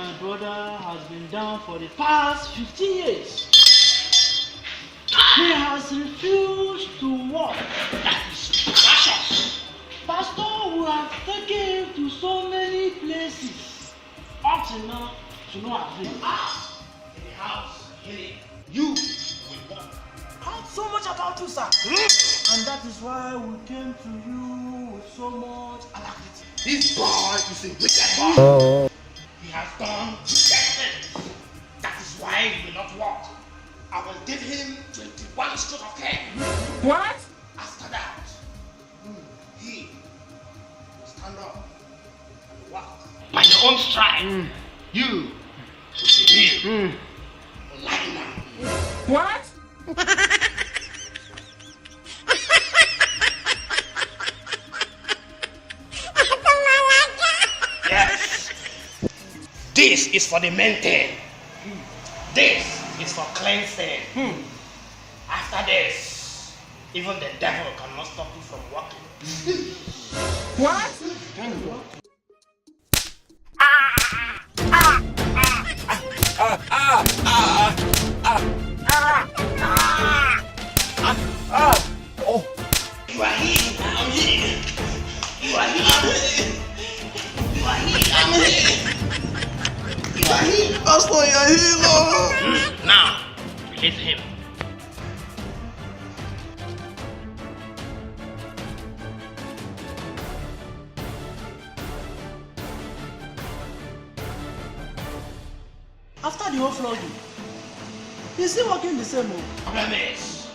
my brother has been down for the past 15 years. He has refused to walk. That is precious. Pastor, we have taken him to so many places. Up to now, to no avail. In the house, healing, you will walk. Heard so much about you, sir. And that is why we came to you with so much alacrity. This boy is a wicked boy. He has done wicked things. That is why he will not walk. I will give him 21 strokes of cane. What? After that, he will stand up and walk. By your own strength, you will be healed. Lying now. What? Yes. This is for the maintain. This is for cleansing. After this, even the devil cannot stop you from walking. What? You are here. I'm here. You are here. You are here. I'm here. You are here. Pastor, you're here, Lord. Now, release him. After the whole flogging, he's still walking the same way. Problem is,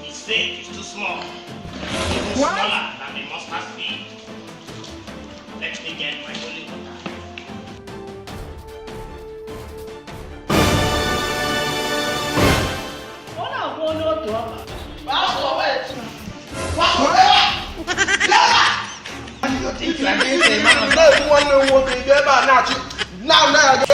his faith is too small. Even What? smaller than the mustard seed. Let me get my holy water. What I want you to have. Pastor, wait! Pastor, wait! You think you are being a man? No, you want to walk in there, but now, now,